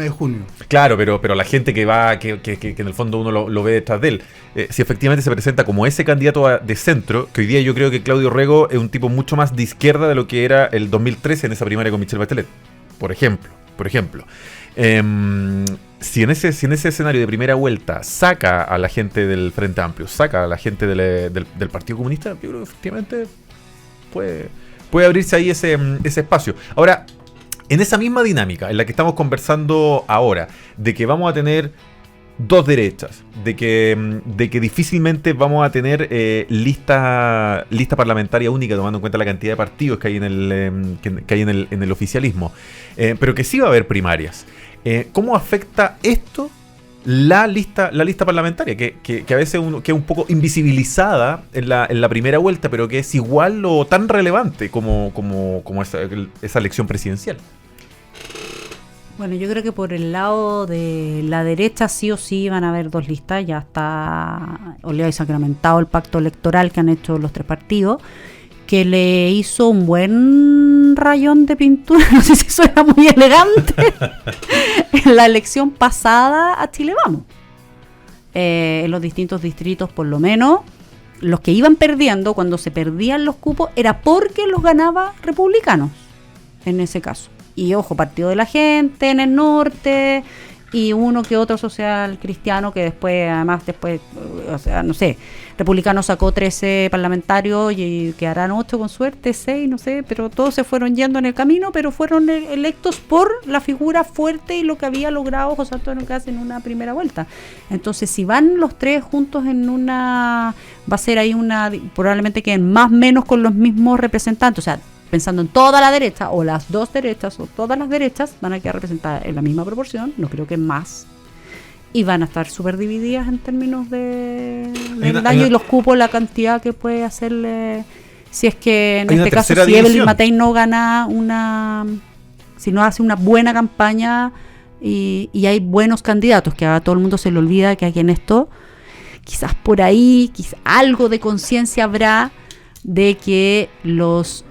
de junio. Claro, pero la gente que va, que en el fondo uno lo ve detrás de él, si efectivamente se presenta como ese candidato de centro, que hoy día yo creo que Claudio Orrego es un tipo mucho más de izquierda de lo que era el 2013 en esa primaria con Michelle Bachelet, por ejemplo. Si en ese escenario de primera vuelta saca a la gente del Frente Amplio, saca a la gente del Partido Comunista, yo creo que efectivamente puede abrirse ahí ese espacio. Ahora, en esa misma dinámica en la que estamos conversando ahora, de que vamos a tener dos derechas, de que difícilmente vamos a tener lista parlamentaria única, tomando en cuenta la cantidad de partidos que hay en el oficialismo, pero que sí va a haber primarias. ¿Cómo afecta esto la lista parlamentaria? Que a veces queda un poco invisibilizada en la primera vuelta, pero que es igual o tan relevante como esa elección presidencial. Bueno, yo creo que por el lado de la derecha sí o sí van a haber dos listas. Ya está oleado y sacramentado el pacto electoral que han hecho los tres partidos, que le hizo un buen rayón de pintura, no sé si suena muy elegante, en la elección pasada a Chile Vamos. En los distintos distritos, por lo menos, los que iban perdiendo, cuando se perdían los cupos, era porque los ganaba republicanos, en ese caso. Y ojo, Partido de la Gente en el norte, y uno que otro social cristiano que después, o sea, no sé, Republicano sacó 13 parlamentarios y quedarán 8 con suerte, 6, no sé, pero todos se fueron yendo en el camino, pero fueron electos por la figura fuerte y lo que había logrado José Antonio Kast en una primera vuelta. Entonces, si van los tres juntos en va a ser ahí probablemente queden más o menos con los mismos representantes, o sea, pensando en toda la derecha, o las dos derechas, o todas las derechas, van a quedar representadas en la misma proporción, no creo que más, y van a estar súper divididas en términos del daño y los cupos, la cantidad que puede hacerle, si es que en este caso, si Evelyn Matei no gana si no hace una buena campaña y hay buenos candidatos, que a todo el mundo se le olvida que aquí en esto, quizás por ahí, quizás algo de conciencia habrá, de que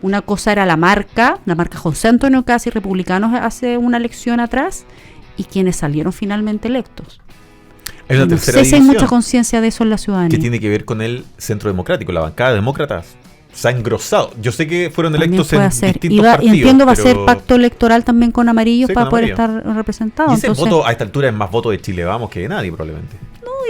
una cosa era la marca José Antonio Kast y republicanos hace una elección atrás, y quienes salieron finalmente electos. Hay una no tercera sé si hay división mucha conciencia de eso en la ciudadanía. que tiene que ver con el centro democrático. La bancada de demócratas se ha engrosado. Yo sé que fueron También electos puede en ser. distintos Y partidos. entiendo va a pero- ser pacto electoral también con amarillos, Sí, para con poder amarillo. estar representados. Y ese Entonces, voto a esta altura es más voto de Chile Vamos que de nadie, probablemente.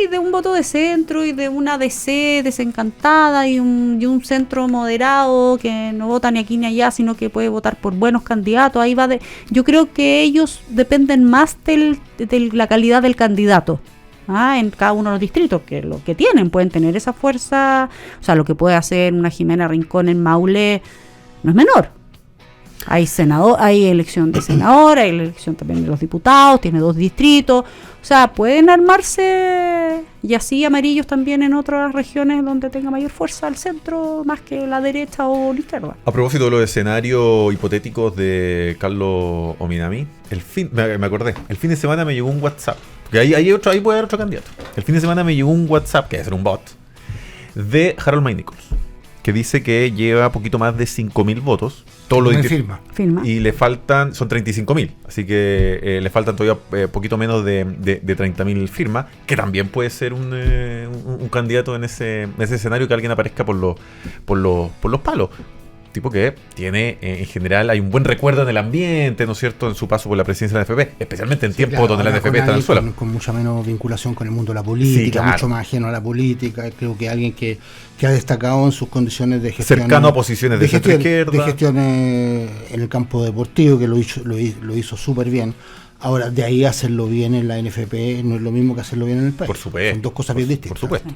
y de un voto de centro y de una DC desencantada y un centro moderado que no vota ni aquí ni allá, sino que puede votar por buenos candidatos. Ahí va yo creo que ellos dependen más de la calidad del candidato. En cada uno de los distritos, que lo que tienen, pueden tener esa fuerza. O sea, lo que puede hacer una Jimena Rincón en Maule no es menor. Hay elección de senador, hay elección también de los diputados, tiene 2 distritos. O sea, pueden armarse, y así amarillos también en otras regiones donde tenga mayor fuerza al centro, más que la derecha o la izquierda. A propósito de los escenarios hipotéticos de Carlos Ominami, me acordé, el fin de semana me llegó un WhatsApp, porque ahí puede haber otro candidato. El fin de semana me llegó un WhatsApp, que debe ser un bot, de Harold May Nichols, que dice que lleva poquito más de 5.000 votos. Todo lo firma. Y le faltan, son 35.000, así que le faltan todavía poquito menos de 30.000 firmas, que también puede ser un candidato en ese escenario, que alguien aparezca por los palos. Tipo que tiene, en general, hay un buen recuerdo en el ambiente, ¿no es cierto?, en su paso por la presidencia de la NFP, especialmente en tiempos donde la NFP está en el suelo. Con mucha menos vinculación con el mundo de la política, sí, claro, mucho más ajeno a la política. Creo que alguien que ha destacado en sus condiciones de gestión. Cercano a posiciones de centro-izquierda. De gestión en el campo deportivo, que lo hizo súper bien. Ahora, de ahí hacerlo bien en la NFP no es lo mismo que hacerlo bien en el país. Por supuesto. Son 2 cosas bien distintas. Por supuesto.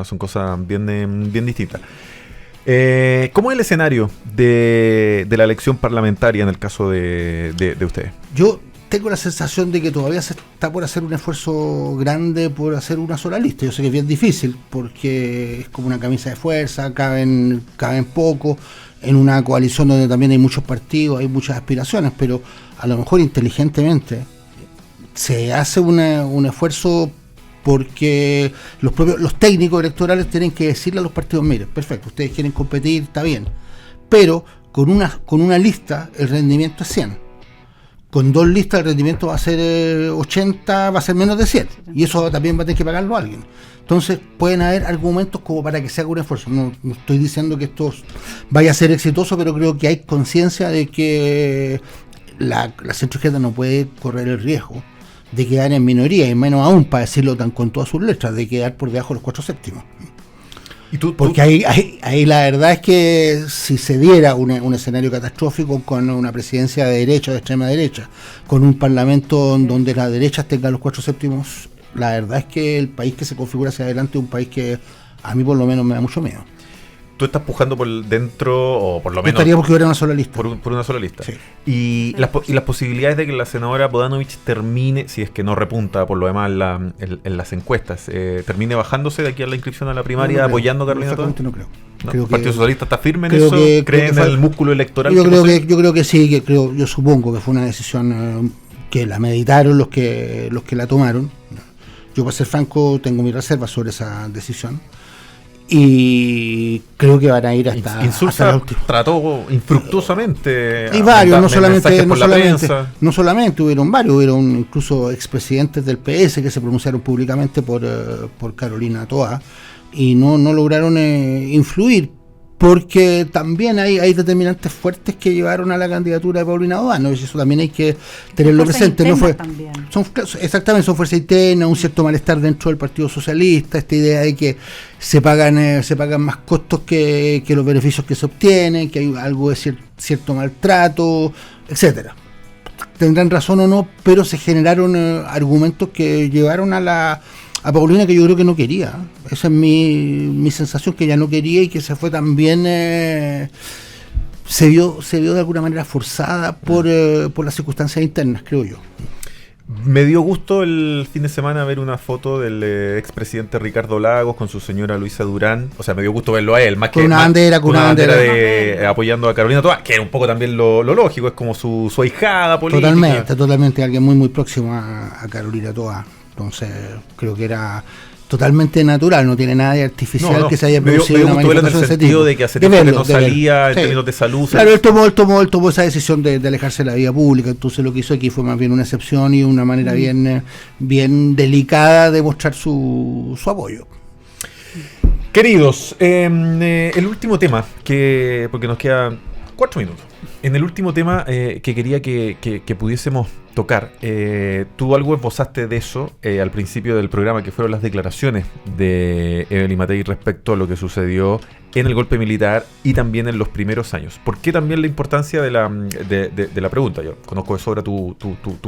Son cosas bien distintas. ¿Cómo es el escenario de la elección parlamentaria en el caso de ustedes? Yo tengo la sensación de que todavía se está por hacer un esfuerzo grande por hacer una sola lista. Yo sé que es bien difícil porque es como una camisa de fuerza, caben poco, en una coalición donde también hay muchos partidos, hay muchas aspiraciones, pero a lo mejor inteligentemente se hace un esfuerzo, porque los técnicos electorales tienen que decirle a los partidos: mire, perfecto, ustedes quieren competir, está bien, pero con una lista el rendimiento es 100. Con 2 listas el rendimiento va a ser 80, va a ser menos de 100, y eso también va a tener que pagarlo alguien. Entonces pueden haber argumentos como para que se haga un esfuerzo. No estoy diciendo que esto vaya a ser exitoso, pero creo que hay conciencia de que la centroizquierda no puede correr el riesgo de quedar en minoría, y menos aún, para decirlo tan con todas sus letras, de quedar por debajo de los 4/7. Porque ahí la verdad es que si se diera un escenario catastrófico con una presidencia de derecha, de extrema derecha, con un parlamento donde la derecha tenga los 4/7, la verdad es que el país que se configura hacia adelante es un país que a mí por lo menos me da mucho miedo. Tú estás pujando por dentro, o por lo menos... Estaría porque hubiera una sola lista. Por una sola lista. Sí. Y las posibilidades de que la senadora Bodanovich termine, si es que no repunta por lo demás en las encuestas, termine bajándose de aquí a la inscripción a la primaria, apoyando a Carolina Toa. No creo. ¿El Partido Socialista está firme en eso? ¿Cree en el músculo electoral? Yo creo que sí, yo supongo que fue una decisión que la meditaron los que la tomaron. Yo, para ser franco, tengo mis reservas sobre esa decisión. Y creo que van a ir hasta Insulza la última. Trató infructuosamente. Y varios, no solamente hubieron varios, hubieron incluso expresidentes del PS que se pronunciaron públicamente por Carolina Toa y no lograron influir, porque también hay determinantes fuertes que llevaron a la candidatura de Paulina Bodanovich. Eso también hay que tenerlo presente. Son fuerzas internas, un cierto malestar dentro del Partido Socialista, esta idea de que se pagan más costos que los beneficios que se obtienen, que hay algo de cierto maltrato, etcétera. Tendrán razón o no, pero se generaron argumentos que llevaron a Paulina, que yo creo que no quería. Esa es mi sensación, que ella no quería, y que se fue también se vio de alguna manera forzada por las circunstancias internas, creo yo. Me dio gusto el fin de semana ver una foto del expresidente Ricardo Lagos con su señora Luisa Durán. O sea, me dio gusto verlo a él, más con que una bandera apoyando a Carolina Toa, que era un poco también lo lógico, es como su ahijada política. Totalmente, alguien muy muy próximo a Carolina Toa. Entonces, creo que era totalmente natural, no tiene nada de artificial que se haya producido una manifestación en el sentido de que hace tiempo que no salía en términos de salud. Claro, él tomó esa decisión de alejarse de la vida pública. Entonces lo que hizo aquí fue más bien una excepción y una manera bien delicada de mostrar su apoyo. Queridos, el último tema, porque nos quedan 4 minutos. En el último tema que quería que pudiésemos tocar. Tú algo esbozaste de eso al principio del programa, que fueron las declaraciones de Evelyn Matei respecto a lo que sucedió en el golpe militar y también en los primeros años. ¿Por qué también la importancia de la pregunta? Yo conozco de sobra tu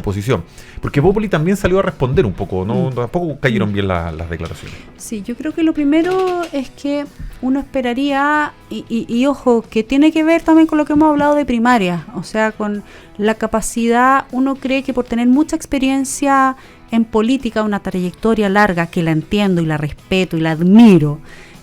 posición. Porque Bópoli también salió a responder un poco, ¿no? Tampoco cayeron bien las declaraciones. Sí, yo creo que lo primero es que uno esperaría, y ojo, que tiene que ver también con lo que hemos hablado de primaria, o sea, con la capacidad. Uno cree que por tener mucha experiencia en política, una trayectoria larga, que la entiendo y la respeto y la admiro,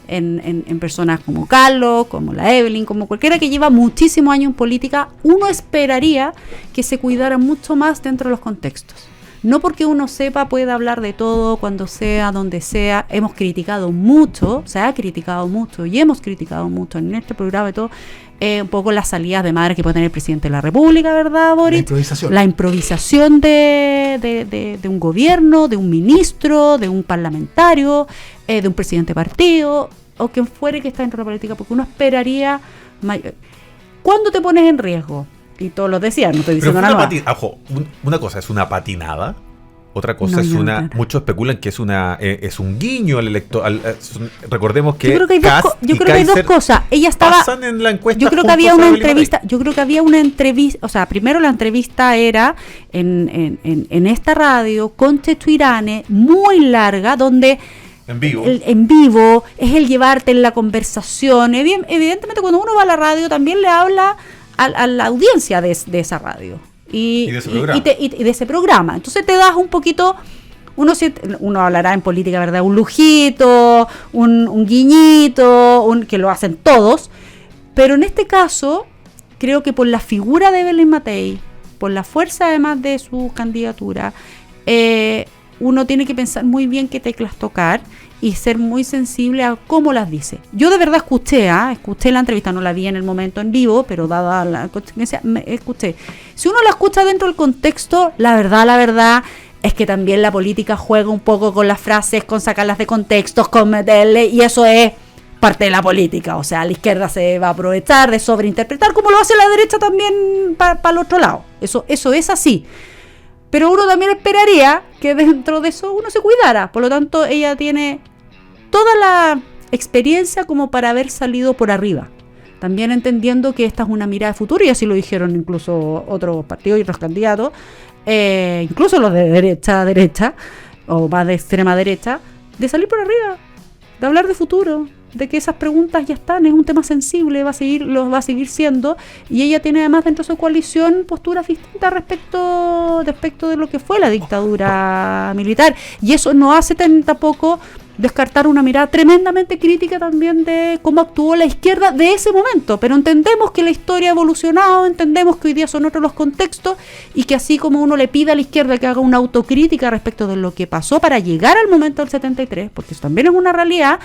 en personas como Carlos, como la Evelyn, como cualquiera que lleva muchísimos años en política, uno esperaría que se cuidara mucho más dentro de los contextos. No porque uno sepa pueda hablar de todo, cuando sea, donde sea. Hemos criticado mucho, se ha criticado mucho y hemos criticado mucho en este programa y todo, un poco las salidas de madre que puede tener el presidente de la República, ¿verdad, Boris? La improvisación de un gobierno, de un ministro, de un parlamentario, de un presidente de partido, o quien fuere que está dentro de la política, porque uno esperaría... ¿Cuándo te pones en riesgo? Y todos lo decían, no estoy diciendo nada. Ojo, una cosa es una patinada, otra cosa es una... Muchos especulan que es un guiño al elector. Recordemos que yo creo que hay dos cosas. Ella estaba... Pasan en la encuesta. Yo creo que había una entrevista. Yo creo que había una entrevista. O sea, primero la entrevista era en esta radio con Checho Irane, muy larga, donde... En vivo. En vivo, es el llevarte en la conversación. Evidentemente, cuando uno va a la radio, también le habla a la audiencia de esa radio. Y de ese programa. Entonces te das un poquito... Uno hablará en política, ¿verdad? Un lujito, un guiñito, que lo hacen todos. Pero en este caso, creo que por la figura de Evelyn Matei, por la fuerza además de su candidatura, uno tiene que pensar muy bien qué teclas tocar y ser muy sensible a cómo las dice. Yo de verdad escuché la entrevista, no la vi en el momento en vivo, pero dada la consecuencia, escuché. Si uno la escucha dentro del contexto, la verdad es que también la política juega un poco con las frases, con sacarlas de contextos, con meterle, y eso es parte de la política. O sea, la izquierda se va a aprovechar de sobreinterpretar, como lo hace la derecha también para el otro lado. Eso es así. Pero uno también esperaría que dentro de eso uno se cuidara. Por lo tanto, ella tiene toda la experiencia como para haber salido por arriba. También entendiendo que esta es una mirada de futuro, y así lo dijeron incluso otros partidos y otros candidatos, incluso los de derecha, o más de extrema derecha, de salir por arriba, de hablar de futuro, de que esas preguntas ya están, es un tema sensible, lo va a seguir siendo, y ella tiene además dentro de su coalición posturas distintas respecto de lo que fue la dictadura militar, y eso no hace tampoco descartar una mirada tremendamente crítica también de cómo actuó la izquierda de ese momento, pero entendemos que la historia ha evolucionado, entendemos que hoy día son otros los contextos, y que así como uno le pide a la izquierda que haga una autocrítica respecto de lo que pasó para llegar al momento del 73, porque eso también es una realidad,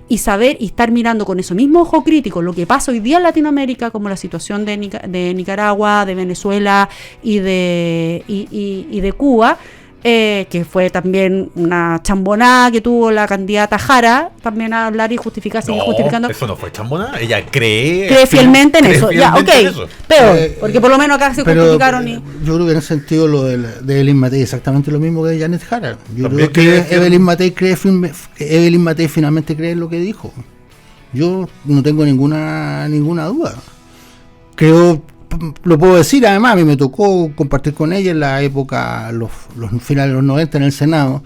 y saber y estar mirando con ese mismo ojo crítico lo que pasa hoy día en Latinoamérica, como la situación de Nicaragua, de Venezuela y de Cuba, que fue también una chambonada que tuvo la candidata Jara, también a hablar y justificar, seguir justificando. Eso no fue chambonada, ella cree fielmente en eso. Ya, ok, peor, porque por lo menos acá se justificaron. Yo creo que en ese sentido lo de Evelyn Matei es exactamente lo mismo que Janet Jara. Yo creo que Evelyn Matei finalmente cree en lo que dijo. Yo no tengo ninguna duda. Creo, lo puedo decir, además a mí me tocó compartir con ella en la época, los finales de los 90 en el Senado,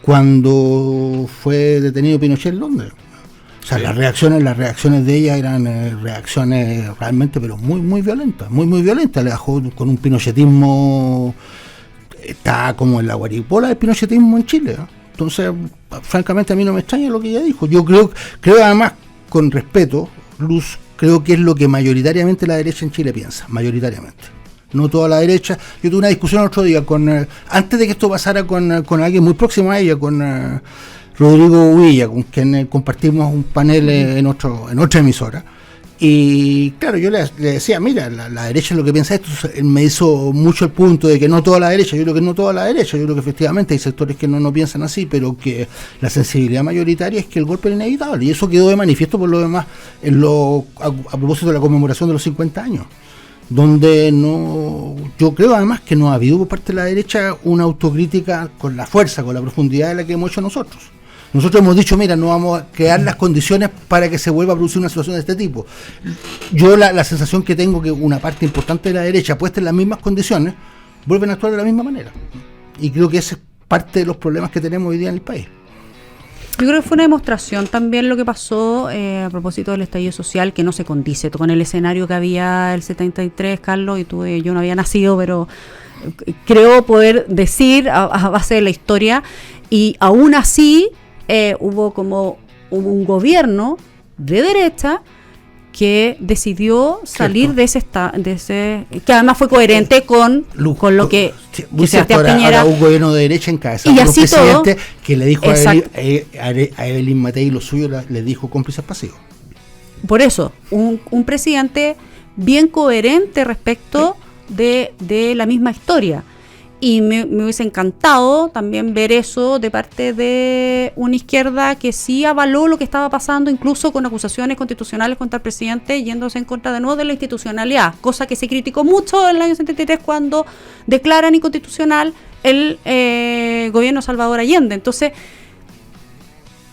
cuando fue detenido Pinochet en Londres. O sea, sí. las reacciones de ella eran reacciones realmente, pero muy violentas, muy violentas. Le dejó con un pinochetismo, está como en la guaripola del pinochetismo en Chile, ¿no? Entonces, francamente a mí no me extraña lo que ella dijo. Yo creo además, con respeto, Luz, creo que es lo que mayoritariamente la derecha en Chile piensa, mayoritariamente. No toda la derecha. Yo tuve una discusión el otro día antes de que esto pasara con alguien muy próximo a ella, con Rodrigo Huilla, con quien compartimos un panel en otra emisora. Y claro, yo le decía, mira, la derecha es lo que piensa esto. Él me hizo mucho el punto de que no toda la derecha. Yo creo que no toda la derecha. Yo creo que efectivamente hay sectores que no piensan así, pero que la sensibilidad mayoritaria es que el golpe es inevitable. Y eso quedó de manifiesto por lo demás a propósito de la conmemoración de los 50 años. donde yo creo además que no ha habido por parte de la derecha una autocrítica con la fuerza, con la profundidad de la que hemos hecho nosotros. Nosotros hemos dicho, mira, no vamos a crear las condiciones para que se vuelva a producir una situación de este tipo. Yo la sensación que tengo que una parte importante de la derecha, puesta en las mismas condiciones, vuelven a actuar de la misma manera. Y creo que ese es parte de los problemas que tenemos hoy día en el país. Yo creo que fue una demostración también lo que pasó a propósito del estallido social, que no se condice con el escenario que había el 73, Carlos, y yo no había nacido, pero creo poder decir a base de la historia, y aún así hubo un gobierno de derecha que decidió salir de ese que además fue coherente con lo que Sebastián Piñera. Ahora un gobierno de derecha encabezado por un presidente que le dijo a Evelyn Matei y lo suyo, le dijo cómplices pasivos. Por eso, un presidente bien coherente respecto de la misma historia. Y me hubiese encantado también ver eso de parte de una izquierda que sí avaló lo que estaba pasando, incluso con acusaciones constitucionales contra el presidente, yéndose en contra de nuevo de la institucionalidad, cosa que se criticó mucho en el año 73 cuando declaran inconstitucional el gobierno de Salvador Allende. Entonces,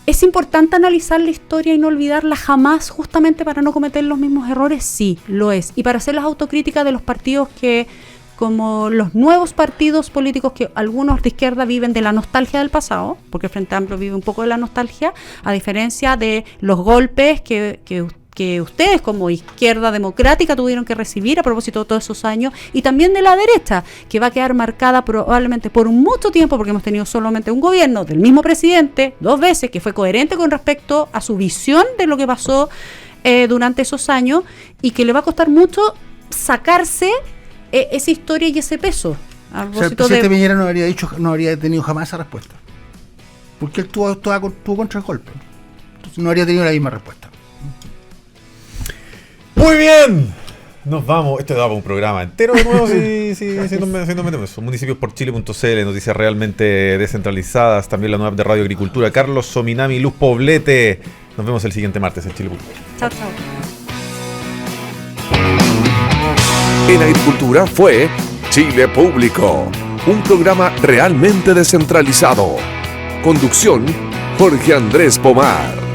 ¿es importante analizar la historia y no olvidarla jamás, justamente para no cometer los mismos errores? Sí, lo es. Y para hacer las autocríticas de los partidos como los nuevos partidos políticos, que algunos de izquierda viven de la nostalgia del pasado, porque el Frente Amplio vive un poco de la nostalgia, a diferencia de los golpes que ustedes como izquierda democrática tuvieron que recibir a propósito de todos esos años, y también de la derecha, que va a quedar marcada probablemente por mucho tiempo, porque hemos tenido solamente un gobierno del mismo presidente, 2 veces, que fue coherente con respecto a su visión de lo que pasó durante esos años, y que le va a costar mucho sacarse esa historia y ese peso. O sea, el presidente Piñera no habría tenido jamás esa respuesta, porque él tuvo contra el golpe, entonces no habría tenido la misma respuesta. Muy bien, nos vamos. Esto daba un programa entero de nuevo si nos metemos. Municipios-por-chile.cl, noticias realmente descentralizadas. También la nueva app de Radio Agricultura. Carlos Sominami, Luz Poblete. Nos vemos el siguiente martes en Chile. Chao, chao. En Agricultura fue Chile Público, un programa realmente descentralizado. Conducción, Jorge Andrés Pomar.